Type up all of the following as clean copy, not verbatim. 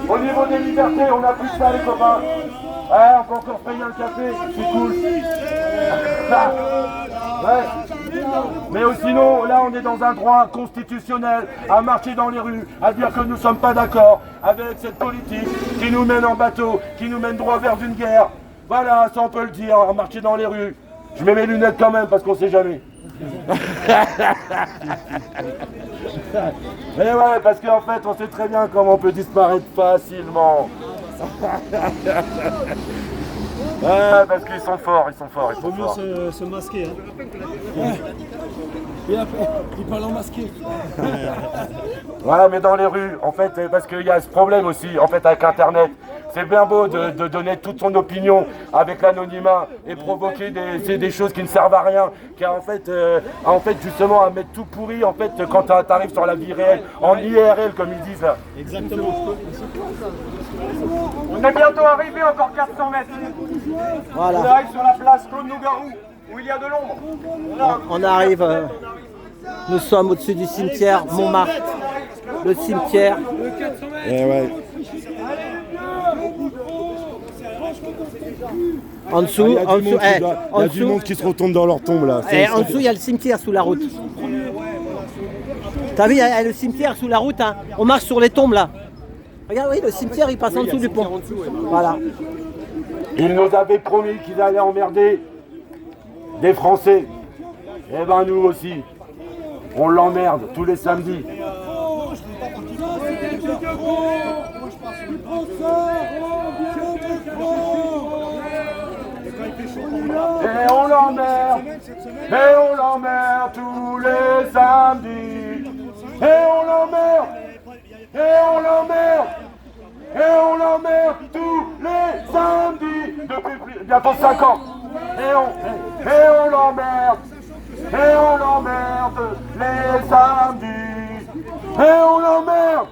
Au niveau des libertés, on n'a plus que ça les copains. Ouais, on peut encore payer un café, c'est cool. Ouais. Mais sinon, là on est dans un droit constitutionnel à marcher dans les rues, à dire que nous ne sommes pas d'accord avec cette politique qui nous mène en bateau, qui nous mène droit vers une guerre. Voilà, ça on peut le dire, à marcher dans les rues. Je mets mes lunettes quand même parce qu'on sait jamais. Et ouais, parce qu'en fait on sait très bien comment on peut disparaître facilement. Ouais, parce qu'ils sont forts, ils sont forts, ils sont forts. Faut mieux se masquer. Hein. Et après, il parle en masqué. Voilà, mais dans les rues, en fait, parce qu'il y a ce problème aussi, en fait, avec Internet. C'est bien beau de donner toute son opinion avec l'anonymat et provoquer des choses qui ne servent à rien, qui en fait justement à mettre tout pourri en fait quand tu arrives sur la vie réelle, en IRL comme ils disent là. Exactement. On est bientôt arrivé, encore 400 mètres. Voilà. On arrive sur la place Claude Nougaro, où il y a de l'ombre. On arrive, nous sommes au-dessus du cimetière Montmartre. Le cimetière. Et ouais. En dessous, Il y a du monde qui se retourne dans leur tombe là. En dessous, il y a le cimetière sous la route. T'as vu, il y a le cimetière sous la route, hein. On marche sur les tombes là. Regarde, oui, le cimetière il passe en dessous du pont. Voilà. Ils nous avaient promis qu'ils allaient emmerder des Français. Eh ben nous aussi, on l'emmerde tous les samedis. Et on l'emmerde tous les samedis. Et on l'emmerde tous les samedis. Depuis bientôt 5 ans. Et on l'emmerde les samedis. Et on l'emmerde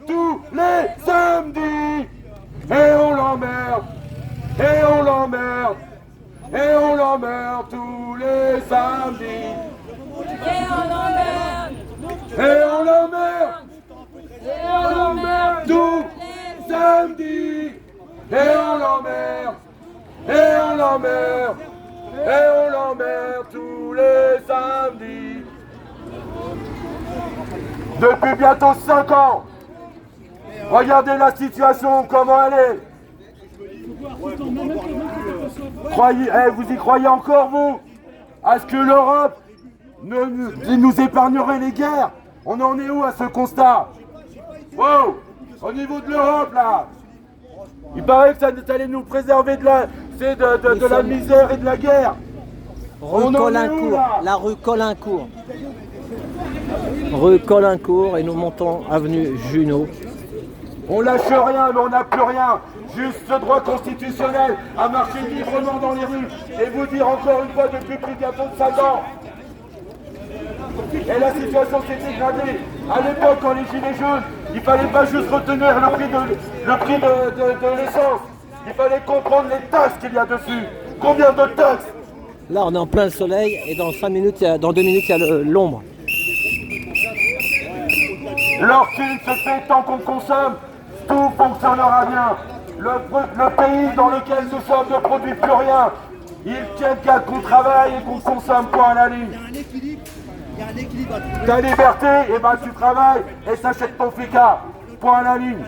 tous les samedis. Et on l'emmerde tous les samedis. Et on l'emmerde tous les samedis. Et on l'emmerde tous les samedis. Depuis bientôt 5 ans. Regardez la situation, comment elle est. Vous y croyez encore, vous? Est-ce que l'Europe nous épargnerait les guerres? On en est où à ce constat? Wow! Au niveau de l'Europe, là, il paraît que ça allait nous préserver de la misère et de la guerre. Rue Colincourt, la rue Colincourt. Rue Colincourt et nous montons avenue Junot. On lâche rien, mais on n'a plus rien. Juste ce droit constitutionnel à marcher librement dans les rues et vous dire encore une fois depuis plus bientôt de 5 ans. Et la situation s'est dégradée. À l'époque, quand les gilets jaunes, il ne fallait pas juste retenir le prix de l'essence. Il fallait comprendre les taxes qu'il y a dessus. Combien de taxes? Là, on est en plein soleil et dans 2 minutes, il y a l'ombre. Lorsqu'il se fait tant qu'on consomme, tout fonctionnera bien. Le pays dans lequel nous sommes ne produit plus rien. Il tient qu'à qu'on travaille et qu'on consomme, point à la ligne. Il y a un équilibre. Ta liberté, et ben tu travailles et t'achètes ton FICA, point à la ligne.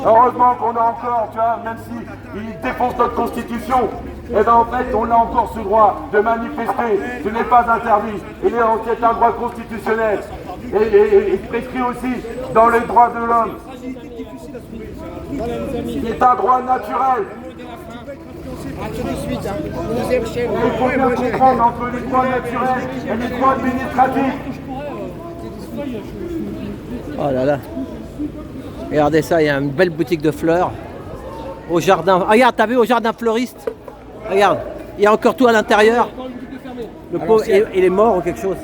Heureusement qu'on a encore, tu vois, même si ils défoncent notre constitution, et ben en fait on a encore ce droit de manifester, ce n'est pas interdit, c'est un droit constitutionnel. Et prescrit aussi dans les droits de l'homme. C'est un droit naturel. Il faut bien comprendre entre les droits naturels et les droits administratifs. Oh là là. Regardez ça, il y a une belle boutique de fleurs. Au jardin. Ah, regarde, t'as vu au jardin fleuriste? Regarde, il y a encore tout à l'intérieur. Le pauvre, il est mort ou quelque chose?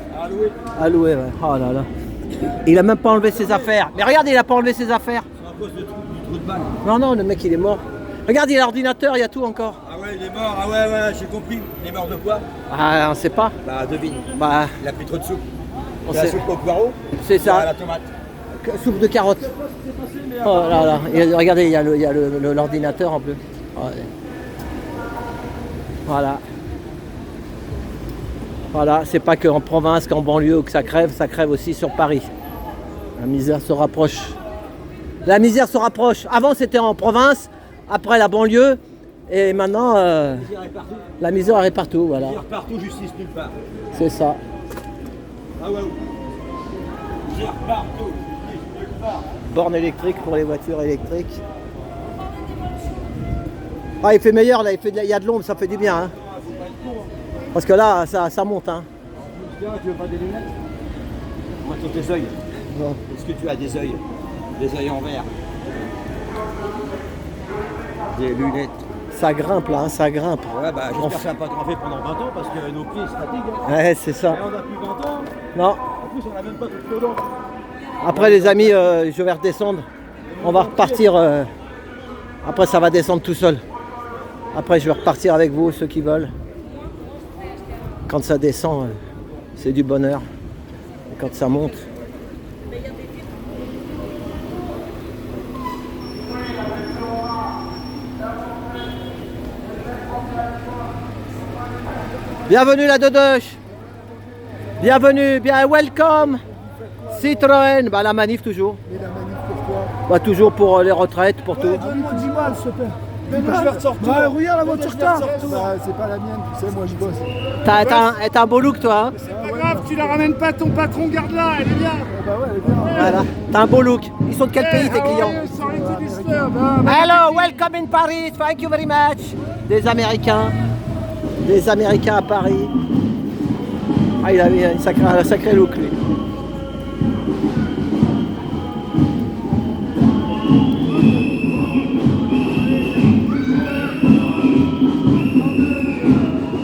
Alloué, ouais. Oh là là. Il a même pas enlevé ses affaires. Mais regarde, il a pas enlevé ses affaires. À cause du trou de balle. Non, non, le mec il est mort. Regarde, il y a l'ordinateur, il y a tout encore. Ah ouais, il est mort. Ah ouais, j'ai compris. Il est mort de quoi? Ah, on sait pas. Bah, devine. Bah, Il a pris trop de sous. C'est la soupe au poireau. C'est ça. À la tomate. Soupe de carottes. Oh là là. Et regardez, il y a l'ordinateur en bleu. Voilà. Voilà, c'est pas qu'en province, qu'en banlieue que ça crève aussi sur Paris. La misère se rapproche. La misère se rapproche. Avant c'était en province, après la banlieue, et maintenant la misère est partout. Voilà. Misère partout, justice nulle part. C'est ça. Ah ouais. Misère partout, justice nulle part. Borne électrique pour les voitures électriques. Ah, il fait meilleur là, il y a de l'ombre, ça fait du bien. Hein. Parce que là, ça monte. Hein. Tu veux pas des lunettes? Moi, sur tes yeux. Non. Est-ce que tu as des yeux? Des yeux en verre? Des lunettes? Ça grimpe là, hein, ça grimpe. Ouais, bah j'espère que ça va pas grimper pendant 20 ans parce que nos pieds se fatiguent. Hein. Ouais, c'est ça. Et on a plus 20 ans. Non. En plus, on a même pas tout le dents. Après les amis, je vais redescendre. On va repartir. Après ça va descendre tout seul. Après je vais repartir avec vous, ceux qui veulent. Quand ça descend, c'est du bonheur. Et quand ça monte. Bienvenue la Dodoche. Bienvenue, bien welcome. Citroën, bah la manif toujours. Et la manif pourquoi? Bah toujours pour les retraites, pour tout. Dis-moi, s'il te plaît. Bah, regarde la voiture tard. Bah, c'est pas la mienne, tu sais, moi je bosse. T'as un beau look toi. Hein, C'est pas grave, tu la ramènes pas, ton patron, garde-la, elle est bien. Bah ouais, elle est bien. voilà. T'as un beau look. Ils sont de quel pays tes clients? Hello, welcome in Paris. Thank you very much. Des Américains. Des Américains à Paris. Ah, il avait un sacré look lui.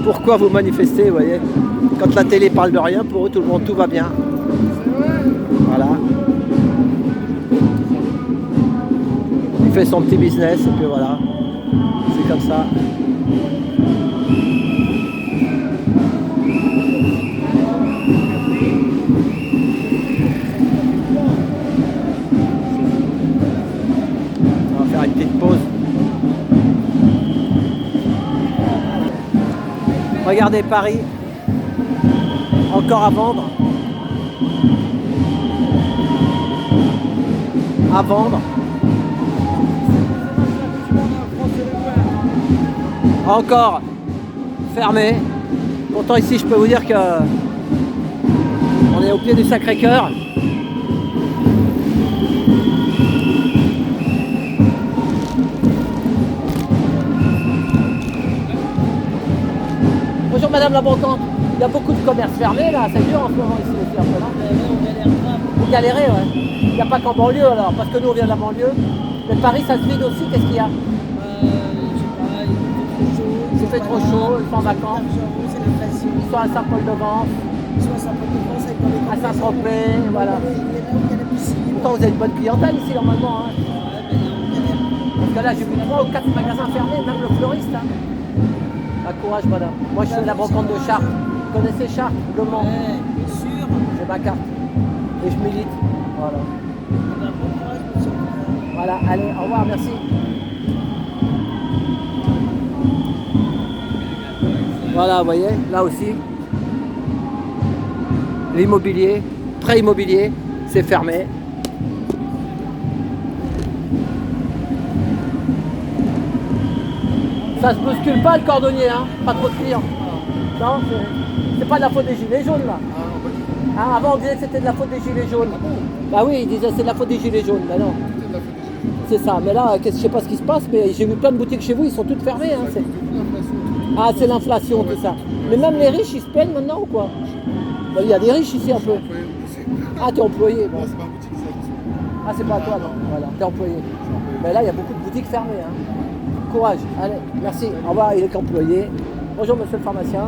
Pourquoi vous manifestez, vous voyez? Quand la télé parle de rien, pour eux, tout le monde, tout va bien. Voilà. Il fait son petit business, et puis voilà. C'est comme ça. On va faire une petite pause. Regardez Paris, encore à vendre. À vendre. Encore fermé. Pourtant ici je peux vous dire que on est au pied du Sacré-Cœur. Bonjour Madame la Brocante, il y a beaucoup de commerces fermés là, c'est dur en ce moment ici aussi un peu, non? Vous galérez, ouais. Il n'y a pas qu'en banlieue alors, parce que nous on vient de la banlieue. Mais Paris ça se vide aussi, qu'est-ce qu'il y a? Il fait trop chaud, ils sont en vacances. Ils sont à Saint-Paul-de-Vence. À Saint-Tropez, voilà. Pourtant vous avez une bonne clientèle ici normalement. Hein. Parce que là j'ai vu 3 ou 4 magasins fermés, même le fleuriste. Hein. Courage madame. Moi je suis de la brocante de Chartres. Vous connaissez Chartres, Le Mans? Bien sûr. J'ai ma carte. Et je milite. Voilà. Voilà, allez, au revoir, merci. Voilà, vous voyez, là aussi. L'immobilier, prêt immobilier, c'est fermé. Ça se bouscule pas le cordonnier, hein, pas trop de clients. Non, c'est pas de la faute des gilets jaunes là. Hein, avant on disait que c'était de la faute des gilets jaunes. Bah oui, ils disaient c'est de la faute des gilets jaunes, bah non. C'est ça, mais là, je sais pas ce qui se passe, mais j'ai vu plein de boutiques chez vous, ils sont toutes fermées. Hein, ah, c'est l'inflation, tout ça. Mais même les riches, ils se plaignent maintenant ou quoi? Bah, il y a des riches ici un peu. Ah, t'es employé, bon. Ah, c'est pas à toi, non. Voilà, t'es employé. Mais là, il y a beaucoup de boutiques fermées. Hein. Courage, allez, merci. Au revoir, il est employé. Bonjour, monsieur le pharmacien.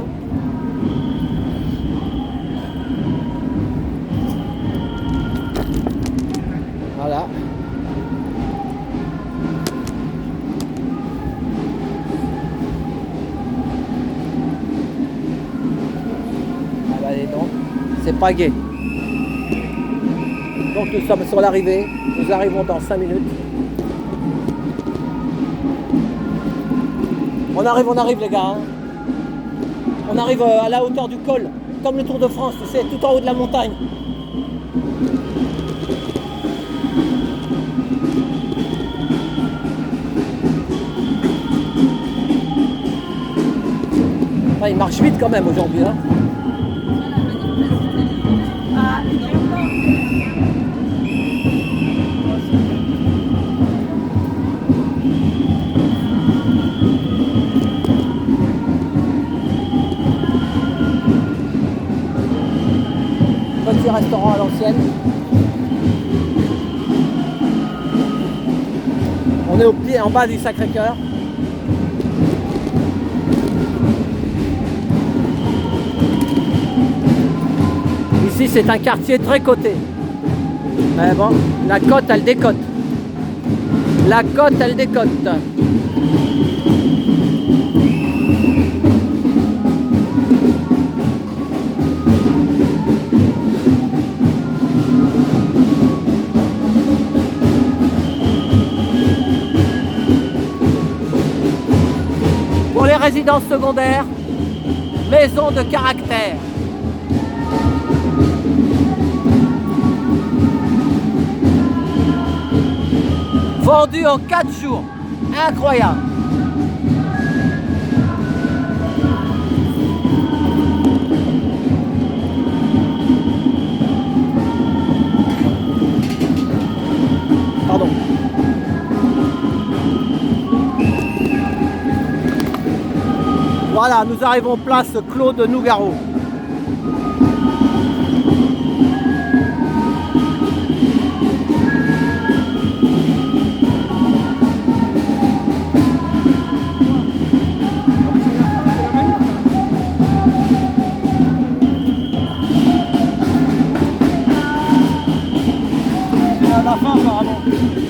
Voilà. Ah bah, allez donc, c'est pas gai. Donc nous sommes sur l'arrivée, nous arrivons dans 5 minutes. On arrive les gars. Hein. On arrive à la hauteur du col, comme le Tour de France, tu sais, tout en haut de la montagne. Enfin, il marche vite quand même aujourd'hui. Hein. Petit restaurant à l'ancienne. On est au pied, en bas du Sacré-Cœur. Ici, c'est un quartier très coté. Mais bon, la côte, elle décote. La côte, elle décote. Pour les résidences secondaires, maison de caractère. Vendu en 4 jours. Incroyable. Pardon. Voilà, nous arrivons place Claude Nougaro.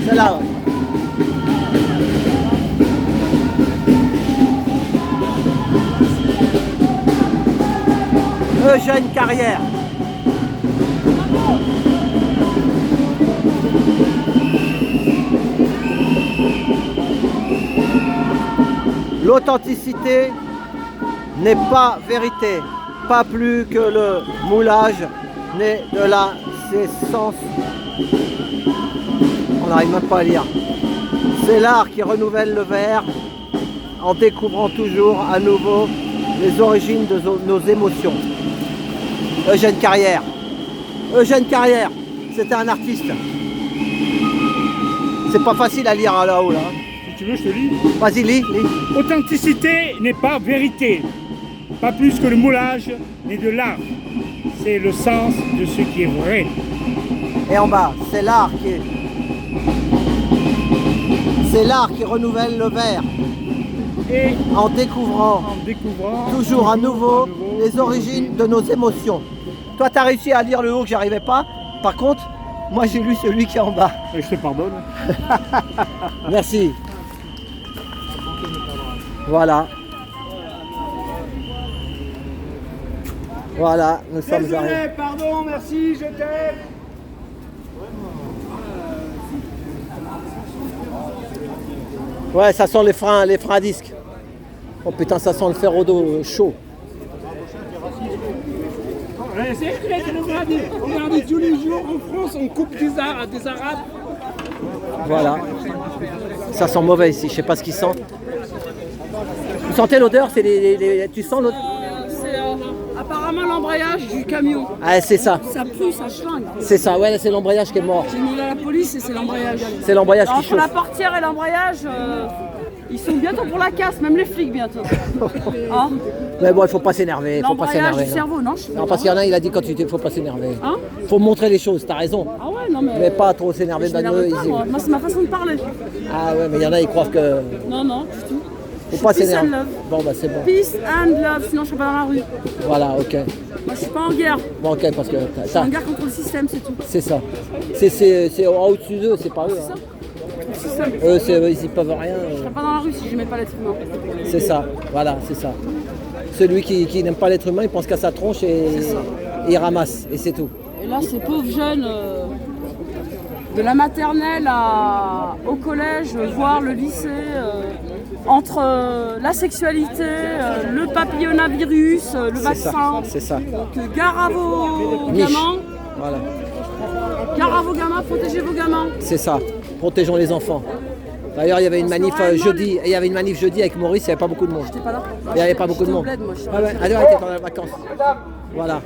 C'est là. Eugène Carrière. L'authenticité n'est pas vérité, pas plus que le moulage n'est de la séance. On n'arrive même pas à lire. C'est l'art qui renouvelle le verre en découvrant toujours à nouveau les origines de nos émotions. Eugène Carrière. Eugène Carrière, c'était un artiste. C'est pas facile à lire là-haut là. Si tu veux, je te lis. Vas-y, lis. Authenticité n'est pas vérité, pas plus que le moulage n'est de l'art. C'est le sens de ce qui est vrai. Et en bas, c'est l'art qui renouvelle le verre. Et en découvrant toujours à nouveau les origines de nos émotions. Toi, tu as réussi à lire le haut que j'arrivais pas. Par contre, moi, j'ai lu celui qui est en bas. Et je te pardonne. Merci. Voilà. Voilà, nous sommes arrivés. Pardon, merci, je t'aime. Ouais, ça sent les freins à disque. Oh putain, ça sent le fer au dos chaud. Regardez, tous les jours en France, on coupe des Arabes. Voilà. Ça sent mauvais ici, je sais pas ce qu'ils sentent. Vous sentez l'odeur? Tu sens l'odeur? C'est apparemment l'embrayage du camion. Ah, c'est ça. Ça pue, ça schlingue. C'est ça, ouais, c'est l'embrayage qui est mort. J'ai demandé à la police et c'est l'embrayage. C'est l'embrayage qui Entre chauffe. la portière et l'embrayage, ils sont bientôt pour la casse, même les flics bientôt. Hein? Mais bon, il faut pas s'énerver. L'embrayage du cerveau, non? Non, parce qu'il y en a, il a dit quand tu faut pas s'énerver. Hein? Faut montrer les choses, t'as raison. Ah ouais, non mais... Mais pas trop s'énerver. Je m'énerve pas, moi c'est ma façon de parler. Ah ouais, mais il y en a, ils croient que... Non, non, du tout. Faut pas Peace s'énerver. and love. Bon, bah c'est bon. Peace and love, sinon je serais pas dans la rue. Voilà, ok. Moi je suis pas en guerre. Bon, ok, parce que... Je suis en guerre contre le système, c'est tout. C'est ça. C'est au-dessus d'eux, c'est pas eux. C'est ça. Hein. Eux, ils peuvent rien. Je serais pas dans la rue si j'aimais pas l'être humain. C'est ça, voilà, c'est ça. Celui qui n'aime pas l'être humain, il pense qu'à sa tronche et il ramasse, et c'est tout. Et là, ces pauvres jeunes, de la maternelle au collège, voire le lycée, entre la sexualité, le papillomavirus, le vaccin. C'est ça. Donc gare à vos gamins. Voilà. Gare à vos gamins, protégez vos gamins. C'est ça. Protégeons les enfants. D'ailleurs, il y avait une manif jeudi. Il y avait une manif jeudi avec Maurice. Il n'y avait pas beaucoup de monde. J'étais pas là. Il n'y avait pas beaucoup de monde. Bled, moi, je suis Allez, t'es dans les vacances. Voilà.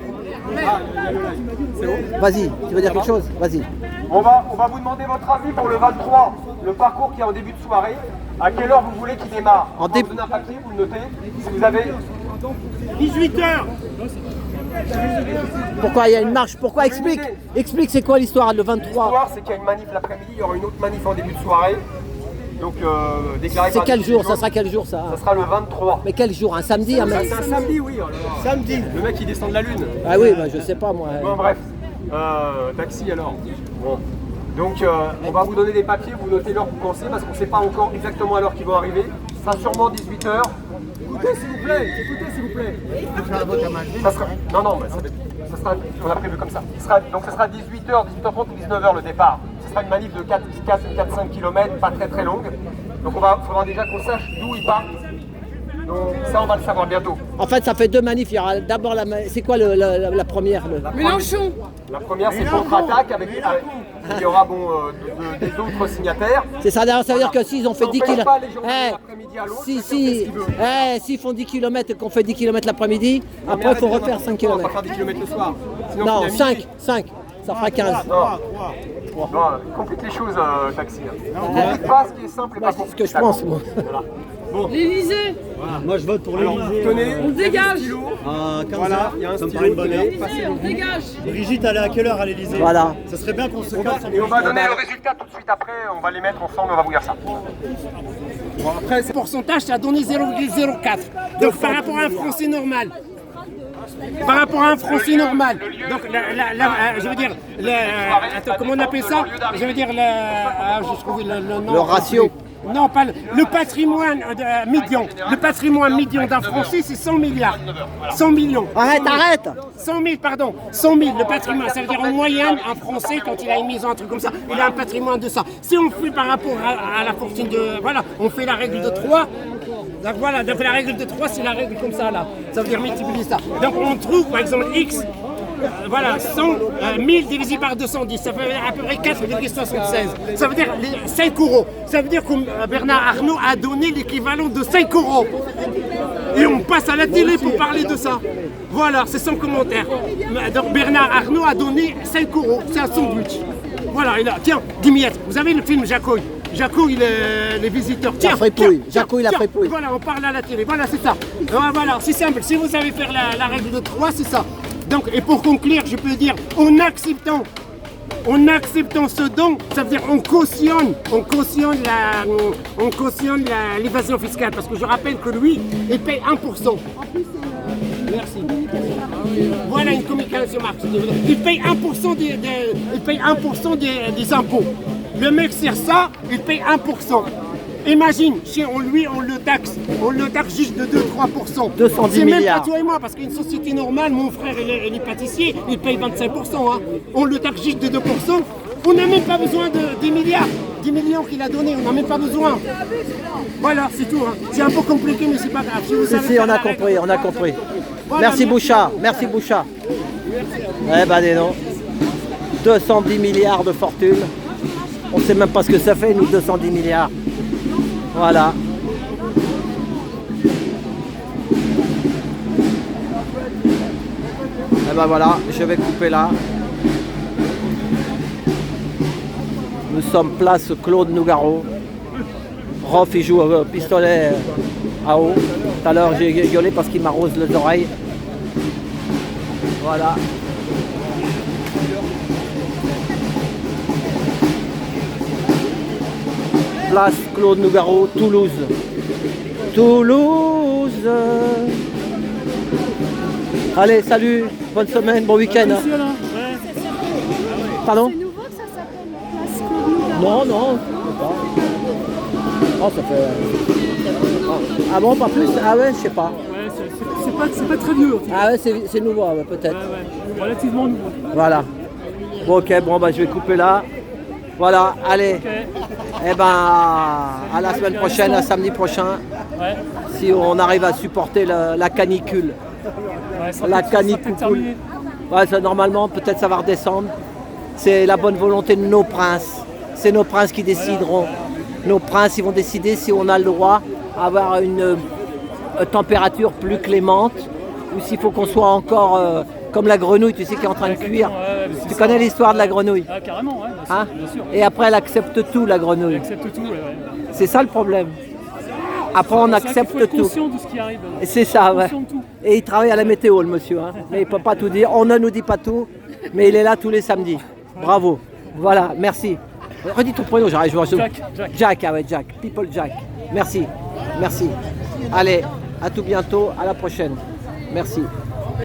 Vas-y, tu veux dire quelque chose? Vas-y. On va vous demander votre avis pour le 23, le parcours qui est en début de soirée. À quelle heure vous voulez qu'il démarre? En On va vous donner un papier, vous le notez. Si vous avez 18 h. Pourquoi il y a une marche? Pourquoi? Explique. Explique, c'est quoi l'histoire le 23? L'histoire, c'est qu'il y a une manif l'après-midi, il y aura une autre manif en début de soirée. Donc, déclaré C'est par quel les jour? Gilets Ça sera quel jour ça? Ça sera le 23. Mais quel jour? Un samedi? Un C'est un samedi, oui. Samedi. Le mec, il descend de la lune. Ah oui, bah, je sais pas moi. Bon, bref. Taxi alors. Bon. Donc, on va vous donner des papiers, vous notez l'heure que vous pensez, parce qu'on ne sait pas encore exactement à l'heure qu'ils vont arriver. Ça sera sûrement 18 h. Écoutez, s'il vous plaît. Écoutez, s'il vous plaît. Ça sera... Non, mais ça sera... on a prévu comme ça. Donc, ça sera 18 h, 18h30 ou 19 h le départ. Ce sera une manif de 4-5 km, pas très longue. Donc, faudra déjà qu'on sache d'où ils partent. Donc, ça, on va le savoir bientôt. En fait, ça fait deux manifs. Il y aura d'abord c'est quoi la première Mélenchon. La première, c'est contre-attaque avec il y aura des autres signataires. C'est ça, d'ailleurs, ça veut dire que s'ils ont fait 10 km. Pas les journées de l'après-midi à l'autre, S'ils font 10 km et qu'on fait 10 km l'après-midi, après il faut refaire 5 On va km. faire 10 km le soir. Sinon, Non, finalement, 5, ça fera 15. Non, complique les choses, taxi. Complique pas ce qui est simple et pas C'est ce compliqué. que je pense, moi. Voilà. Bon, L'Élysée. Moi je vote pour l'Élysée. tenez, On dégage. À 15 voilà, il y a un ça me stylo, paraît une bonne heure. L'Élysée, on dégage. Brigitte, elle est à quelle heure à l'Élysée? Voilà. Ça serait bien qu'on se casse. Et on va donner le résultat tout de suite après, on va les mettre ensemble, on va vous dire ça. Bon, après, Le pourcentage, ça a donné 0,04. Donc par rapport à un Français normal. Par rapport à un Français normal. Donc je veux dire, attends, comment on appelle ça? Je veux dire, je trouve le nom. Le ratio. Non, pas le patrimoine médian. Le patrimoine médian d'un Français, c'est 100 milliards. 100 millions. Arrête. 100 000, pardon. 100 000, le patrimoine. Ça veut dire en moyenne, un Français, quand il a une maison, un truc comme ça, il a un patrimoine de ça. Si on fait par rapport à la fortune de... Voilà, on fait la règle de 3. Donc voilà, donc la règle de 3, c'est la règle comme ça, là. Ça veut dire multiplier ça. Donc on trouve, par exemple, X... voilà, 1000 divisé par 210, ça fait à peu près 4,76. Ça veut dire 5 euros. Ça veut dire que Bernard Arnault a donné l'équivalent de 5 euros. Et on passe à la télé pour parler de ça. Voilà, c'est son commentaire. Donc Bernard Arnault a donné 5 euros, c'est un sandwich. Voilà, et là, tiens, 10 miettes. Vous avez le film Jacouille? Jacouille, les visiteurs. Tiens, La fripouille. tiens, Jacouille, la tiens. fripouille. Voilà, on parle à la télé. Voilà, c'est ça. Voilà, c'est simple. Si vous savez faire la règle de 3, c'est ça. Donc, et pour conclure, je peux dire, en acceptant ce don, ça veut dire on cautionne l'évasion fiscale. Parce que je rappelle que lui, il paye 1%. Merci. Voilà une communication marketing. Il paye 1% des impôts. Le mec sert ça, il paye 1%. Imagine, on le taxe juste de 2-3%. 210 c'est même milliards. pas toi et moi, parce qu'une société normale, mon frère il est pâtissier, il paye 25%. Hein. On le taxe juste de 2%. On n'a même pas besoin de 10 milliards. 10 millions qu'il a donné, on n'a même pas besoin. Voilà, c'est tout. Hein. C'est un peu compliqué, mais c'est pas grave. Si, vous savez Si, faire on la a règle. compris, on a compris. Voilà, Merci Bouchard, merci Bouchard. Eh ben dis donc, 210 milliards de fortune. On sait même pas ce que ça fait, nous, 210 milliards. Voilà. Et ben voilà, je vais couper là. Nous sommes place Claude Nougaro. Rof, il joue au pistolet à eau. Tout à l'heure, j'ai gueulé parce qu'il m'arrose les oreilles. Voilà. Place Claude Nougaro, Toulouse. Toulouse. Allez, salut, bonne semaine, bon week-end. Hein. Pardon? C'est nouveau que ça s'appelle Place Claude Nougaro. Non. Oh, ça fait... Ah bon, pas plus? Ah ouais, je sais pas. C'est pas très vieux. Ah ouais, c'est nouveau, ouais, peut-être. Relativement nouveau. Voilà. Bon, ok, bon, bah, je vais couper là. Voilà, allez. Ok. Eh ben, à la semaine prochaine, à samedi prochain, Ouais. si on arrive à supporter la canicule. Ouais, ça La peut- ça peut canicule. terminer. Ouais, ça, normalement, peut-être ça va redescendre. C'est la bonne volonté de nos princes. C'est nos princes qui décideront. Nos princes, ils vont décider si on a le droit d'avoir une température plus clémente ou s'il faut qu'on soit encore comme la grenouille, tu sais, qui est en train de cuire. Ouais, mais c'est Tu ça. connais l'histoire de la grenouille, Ah, carrément, ouais, bien sûr. hein? Bien sûr. Et après, elle accepte tout, la grenouille. Accepte tout, ouais. C'est ça le problème. Après, on C'est vrai qu'il faut accepte être tout. conscient de ce qui arrive. C'est ça, ouais. Conscient de tout. Et il travaille à la météo, le monsieur. Hein. Mais il ne peut pas tout dire. On ne nous dit pas tout, mais il est là tous les samedis. Bravo. Voilà, merci. Redis ton prénom, j'arrive. Jack. Jack, ah ouais, Jack. People Jack. Merci. Merci. Allez, à tout bientôt. À la prochaine. Merci.